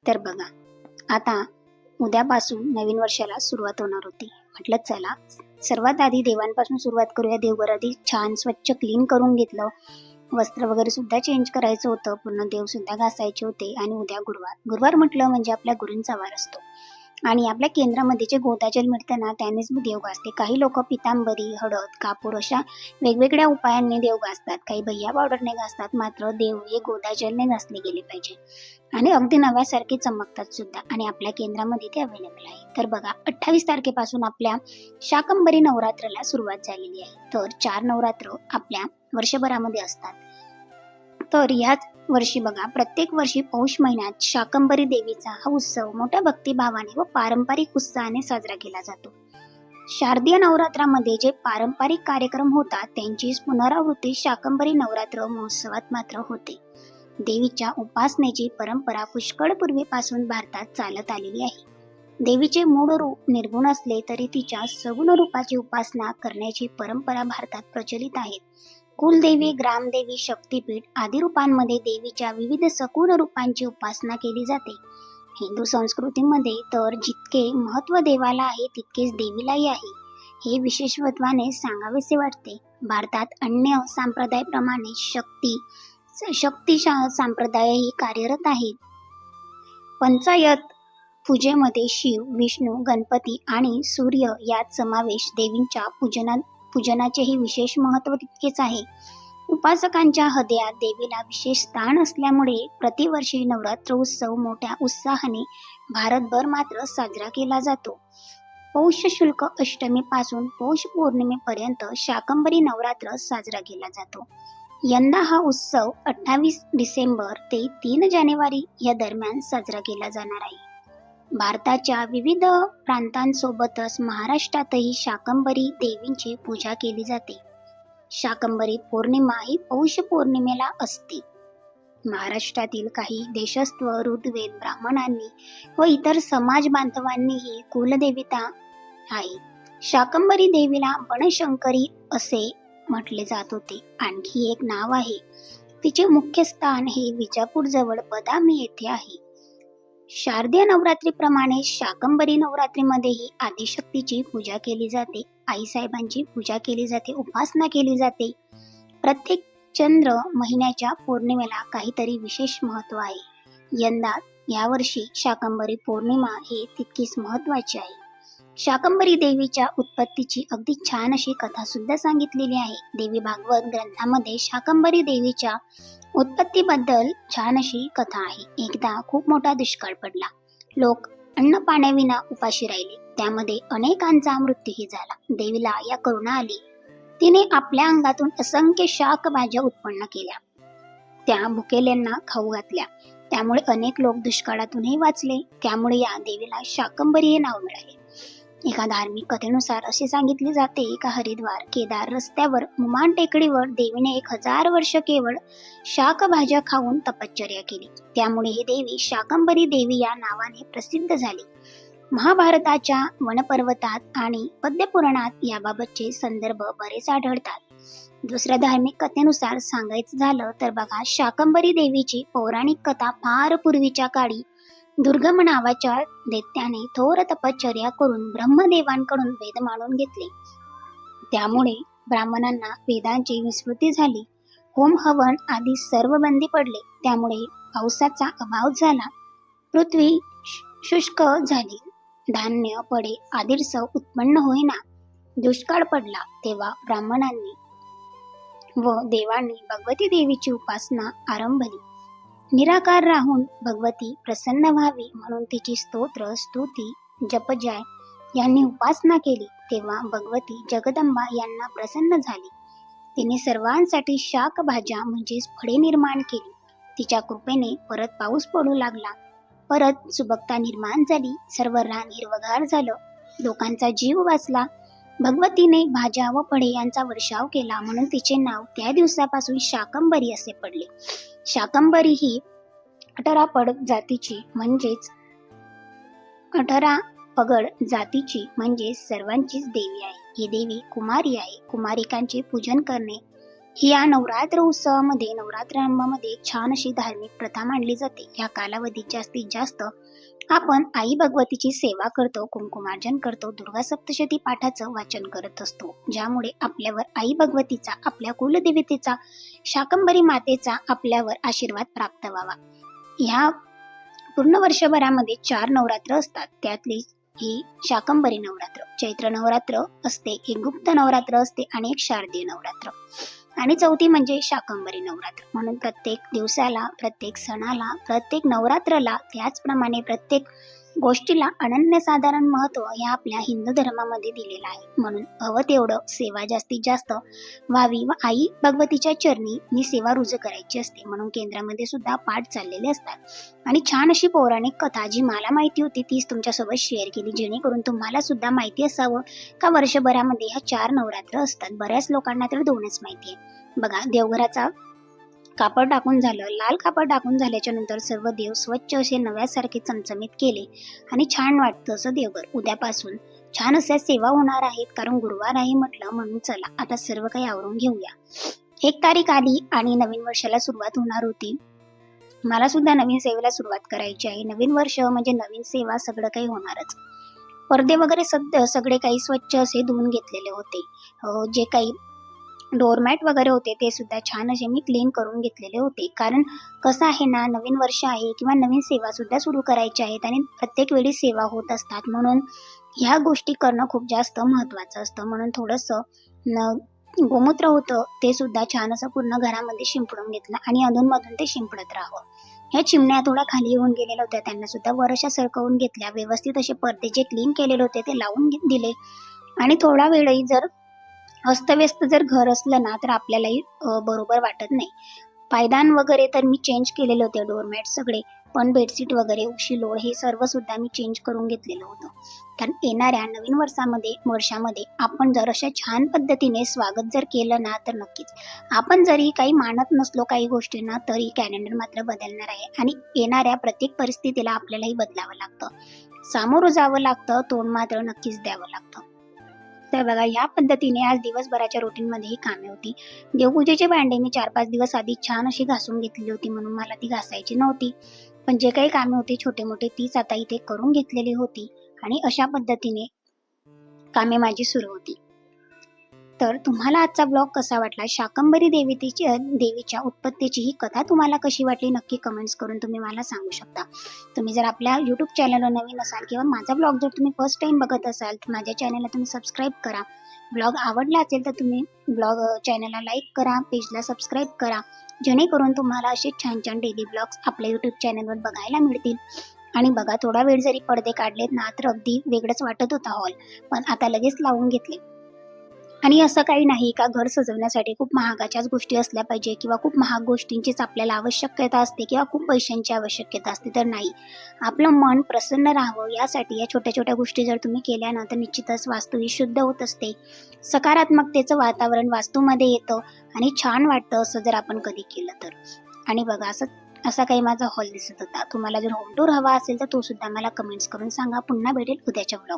तर बघा, आता उद्यापासून नवीन वर्षाला सुरुवात होणार होती. म्हटलं चला सर्वात आधी देवांपासून सुरुवात करूया. देवघर आधी छान स्वच्छ क्लीन करून घेतलं. वस्त्र वगैरे सुद्धा चेंज करायचं होतं. पूर्ण देव सुद्धा घासायचे होते. आणि उद्या गुरुवार. गुरुवार म्हटलं म्हणजे आपल्या गुरूंचा वार असतो. आणि आपल्या केंद्रामध्ये जे गोदाजल मिळतं ना, त्यानेच मी देव घासते. काही लोक पितांबरी, हळद, कापूर अशा वेगवेगळ्या उपायांनी देव घासतात. काही भैया पावडरने घासतात. मात्र देव हे गोदाजलने घासले गेले पाहिजे आणि अगदी नव्यासारखे चमकतात सुद्धा. आणि आपल्या केंद्रामध्ये ते अवेलेबल आहे. तर बघा, 28 तारखेपासून आपल्या शाकंभरी नवरात्राला सुरुवात झालेली आहे. तर 4 नवरात्र आपल्या वर्षभरामध्ये असतात. तर याच वर्षी बघा, प्रत्येक वर्षी पौष महिन्यात शाकंभरी देवीचा हा उत्सव मोठ्या भक्तिभावाने व पारंपरिक उत्साहाने साजरा केला जातो. शारदीय नवरात्रामध्ये जे पारंपरिक कार्यक्रम होतात त्यांचीच पुनरावृत्ती शाकंभरी नवरात्र महोत्सवात मात्र होते. देवीच्या उपासनेची परंपरा पुष्कळ पूर्वीपासून भारतात चालत आलेली आहे. देवीचे मूळ रूप निर्गुण असले तरी तिच्या सगुण रूपाची उपासना करण्याची परंपरा भारतात प्रचलित आहे. कुलदेवी, ग्रामदेवी, शक्तीपीठ आदी रूपांमध्ये देवीच्या विविध सगुण रूपांची उपासना केली जाते. हिंदू संस्कृतीमध्ये तर जितके महत्त्व देवाला आहे तितकेच देवीलाही आहे, हे विशेषत्वाने सांगावेसे वाटते. भारतात अन्य संप्रदायाप्रमाणे शक्ती संप्रदायही कार्यरत आहेत. पंचायत पूजेमध्ये शिव, विष्णू, गणपती आणि सूर्य यात समावेश. देवींच्या पूजनाचेही विशेष महत्त्व तितकेच आहे. उपासकांच्या हृदयात देवीला विशेष स्थान असल्यामुळे प्रतिवर्षी नवरात्र उत्सव मोठ्या उत्साहाने भारतभर मात्र साजरा केला जातो. पौष शुक्ल अष्टमीपासून पौष पौर्णिमेपर्यंत शाकंभरी नवरात्र साजरा केला जातो. यंदा हा उत्सव 28 डिसेंबर ते 3 जानेवारी या दरम्यान साजरा केला जाणार आहे. भारताच्या विविध प्रांतांसोबतच महाराष्ट्रातही शाकंभरी देवींची पूजा केली जाते. शाकंभरी पौर्णिमा ही पौष पौर्णिमेला असते. महाराष्ट्रातील काही देशस्थ, ऋग्वेद ब्राह्मणांनी व इतर समाज बांधवांनीही कुलदेवता आहे. शाकंभरी देवीला बनशंकरी असे म्हटले जात होते. आणखी एक नाव आहे. तिचे मुख्य स्थान हे विजापूर जवळ बदामी येथे आहे. शारदीय नवरात्रीप्रमाणे शाकंभरी नवरात्रीमध्येही आदिशक्तीची पूजा केली जाते. आईसाहेबांची पूजा केली जाते, उपासना केली जाते. प्रत्येक चंद्र महिन्याच्या पौर्णिमेला काहीतरी विशेष महत्त्व आहे. यंदा यावर्षी शाकंभरी पौर्णिमा हे तितकीच महत्त्वाची आहे. शाकंभरी देवीच्या उत्पत्तीची अगदी छान अशी कथा सुद्धा सांगितलेली आहे. देवी भागवत ग्रंथामध्ये शाकंभरी देवीच्या उत्पत्तीबद्दल छान अशी कथा आहे. एकदा खूप मोठा दुष्काळ पडला. लोक अन्न पाण्याविना उपाशी राहिले. त्यामध्ये अनेकांचा मृत्यूही झाला. देवीला या करुणा आली. तिने आपल्या अंगातून असंख्य शाक भाज्या उत्पन्न केल्या. त्या भुकेल्यांना खाऊ घातल्या. त्यामुळे अनेक लोक दुष्काळातूनही वाचले. त्यामुळे या देवीला शाकंभरी हे नाव मिळाले. एका धार्मिक कथेनुसार असे सांगितले जाते का हरिद्वार केदार रस्त्यावर मुमान टेकडीवर देवीने 1000 वर्ष केवळ शाक भाज्या खाऊन तपश्चर्या केली. त्यामुळे ही देवी शाकंभरी देवी या नावाने प्रसिद्ध झाली. महाभारताच्या वनपर्वतात आणि पद्यपुराणात याबाबतचे संदर्भ बरेच आढळतात. दुसऱ्या धार्मिक कथेनुसार सांगायचं झालं तर बघा, शाकंभरी देवीची पौराणिक कथा फार पूर्वीच्या काळी दुर्गम नावाच्या दैत्याने थोर तपश्चर्या करून ब्रह्मदेवांकडून वेद मानून घेतले. त्यामुळे ब्राह्मणांना वेदांची विस्मृती झाली. होम हवन आदी सर्व बंदी पडले. त्यामुळे पावसाचा अभाव झाला. पृथ्वी शुष्क झाली. धान्य पडे आदिरसव उत्पन्न होईना. दुष्काळ पडला. तेव्हा ब्राह्मणांनी व देवांनी भगवती देवीची उपासना आरंभली. निराकार राहून भगवती प्रसन्न व्हावी म्हणून तिची स्तोत्र, स्तुती, जपजय यांनी उपासना केली. तेव्हा भगवती जगदंबा यांना प्रसन्न झाली. तिने सर्वांसाठी शाक भाज्या म्हणजेच फळे निर्माण केली. तिच्या कृपेने परत पाऊस पडू लागला. परत सुबकता निर्माण झाली. सर्व रान हिरवगार झालं. लोकांचा जीव वाचला. भगवतीने भाज्या व फळे यांचा वर्षाव केला म्हणून तिचे नाव त्या दिवसापासून शाकंभरी असे पडले. शाकंभरी ही 18 पगड जातीची म्हणजे सर्वांचीच देवी आहे. ही देवी कुमारी आहे. कुमारिकांचे पूजन करणे या नवरात्र उत्सवामध्ये नवरात्रांमध्ये छान अशी धार्मिक प्रथा मांडली जाते. या कालावधीत जास्तीत जास्त आपण आई भगवतीची सेवा करतो, कुंकुमार्जन करतो, दुर्गा सप्तशती पाठाचं वाचन करत असतो, ज्यामुळे आपल्यावर आई भगवतीचा, आपल्या कुलदेवतेचा, शाकंभरी मातेचा आपल्यावर आशीर्वाद प्राप्त व्हावा. ह्या पूर्ण वर्षभरामध्ये 4 नवरात्र असतात. त्यातली ही शाकंभरी नवरात्र, चैत्र नवरात्र असते, एक गुप्त नवरात्र असते आणि एक शारदीय नवरात्र, आणि चौथी म्हणजे शाकंभरी नवरात्र. म्हणून प्रत्येक दिवसाला, प्रत्येक सणाला, प्रत्येक नवरात्राला, त्याचप्रमाणे प्रत्येक गोष्टीला अनन्यसाधारण महत्त्व या आपल्या हिंदू धर्मामध्ये दिलेलं आहे. म्हणून हवं तेवढं सेवा जास्तीत जास्त व्हावी व आई भगवतीच्या चरणी ही सेवा रुजू करायची असते. म्हणून केंद्रामध्ये सुद्धा पाठ चाललेले असतात आणि छान अशी पौराणिक कथा जी मला माहिती होती तीच तुमच्यासोबत शेअर केली, जेणेकरून तुम्हाला सुद्धा माहिती असावं का वर्षभरामध्ये ह्या 4 नवरात्र असतात. बऱ्याच लोकांना तर 2च माहिती आहे. बघा, देवघराचा कापड टाकून झालं, लाल कापड टाकून झाल्याच्या नंतर सर्व देव स्वच्छ असे नव्यासारखे चमचमीत केले आणि छान वाटतं असं देवघर. उद्यापासून छान अशा सेवा होणार आहेत, कारण गुरुवार आहे म्हटलं, म्हणून चला आता सर्व काही आवरून घेऊया. 1 तारीख आली आणि नवीन वर्षाला सुरुवात होणार होती. मला सुद्धा नवीन सेवेला सुरुवात करायची आहे. नवीन वर्ष म्हणजे नवीन सेवा, सगळं काही होणारच. पडदे वगैरे सगळे काही स्वच्छ असे धुवून घेतलेले होते. जे काही डोरमॅट वगैरे होते ते सुद्धा छान असे मी क्लीन करून घेतलेले होते. कारण कसं आहे ना, नवीन वर्ष आहे किंवा नवीन सेवा सुद्धा सुरू करायच्या आहेत आणि प्रत्येक वेळी सेवा होत असतात, म्हणून ह्या गोष्टी करणं खूप जास्त महत्त्वाचं असतं. म्हणून थोडंसं गोमूत्र होतं ते सुद्धा छान असं पूर्ण घरामध्ये शिंपडून घेतलं आणि अधूनमधून ते शिंपडत राहावं. ह्या चिमण्या थोड्या खाली येऊन गेलेल्या होत्या, त्यांना सुद्धा वर अशा सरकवून घेतल्या. व्यवस्थित असे पडदे जे क्लीन केलेले होते ते लावून दिले आणि थोडा वेळही जर अस्तव्यस्त जर घर असलं ना तर आपल्यालाही बरोबर वाटत नाही. पायदान वगैरे तर मी चेंज केलेले होते, डोरमॅट सगळे, पण बेडशीट वगैरे, उशी लोळ हे सर्व सुद्धा मी चेंज करून घेतलेलं होतं. कारण येणाऱ्या नवीन वर्षामध्ये आपण जर अशा छान पद्धतीने स्वागत जर केलं ना तर नक्कीच, आपण जरी काही मानत नसलो काही गोष्टींना तरी कॅलेंडर मात्र बदलणार आहे आणि येणाऱ्या प्रत्येक परिस्थितीला आपल्यालाही बदलावं लागतं, सामोरं जावं लागतं, तोंड मात्र नक्कीच द्यावं लागतं. तर बघा, या पद्धतीने आज दिवसभराच्या रुटीनमध्ये ही कामे होती. देवपूजेचे भांडे मी 4-5 दिवस आधी छान अशी घासून घेतलेली होती, म्हणून मला ती घासायची नव्हती. पण जे काही कामे होती छोटे मोठे तीच आता इथे करून घेतलेली होती आणि अशा पद्धतीने कामे माझी सुरू होती. तर तुम्हाला आजचा ब्लॉग कसा वाटला, शाकंभरी देवीच्या उत्पत्तीची ही कथा तुम्हाला कशी वाटली, नक्की कमेंट्स करून तुम्ही मला सांगू शकता. तुम्ही जर आपल्या यूट्यूब चॅनलवर नवीन असाल किंवा माझा ब्लॉग जर तुम्ही फर्स्ट टाइम बघत असाल तर माझ्या चॅनलला तुम्ही सबस्क्राईब करा. ब्लॉग आवडला असेल तर तुम्ही चॅनलला लाईक करा, पेजला सबस्क्राईब करा, जेणेकरून तुम्हाला असे छान छान डेली ब्लॉग्स आपल्या यूट्यूब चॅनलवर बघायला मिळतील. आणि बघा, थोडा वेळ जरी पडदे काढलेत ना तर अगदी वेगळंच वाटत होता हॉल, पण आता लगेच लावून घेतले. आणि असं काही नाही का घर सजवण्यासाठी खूप महागाच्याच गोष्टी असल्या पाहिजे किंवा खूप महाग गोष्टींचीच आपल्याला आवश्यकता असते किंवा खूप पैशांची आवश्यकता असते, तर नाही. आपलं मन प्रसन्न राहावं यासाठी या छोट्या छोट्या गोष्टी जर तुम्ही केल्या ना तर निश्चितच वास्तू ही शुद्ध होत असते. सकारात्मकतेचं वातावरण वास्तूमध्ये येतं आणि छान वाटतं असं जर आपण कधी केलं तर. आणि बघा, असा काही माझा हॉल दिसत होता. तुम्हाला जर होम टूर हवा असेल तर तो सुद्धा मला कमेंट्स करून सांगा. पुन्हा भेटेल उद्याच्या ब्लॉग.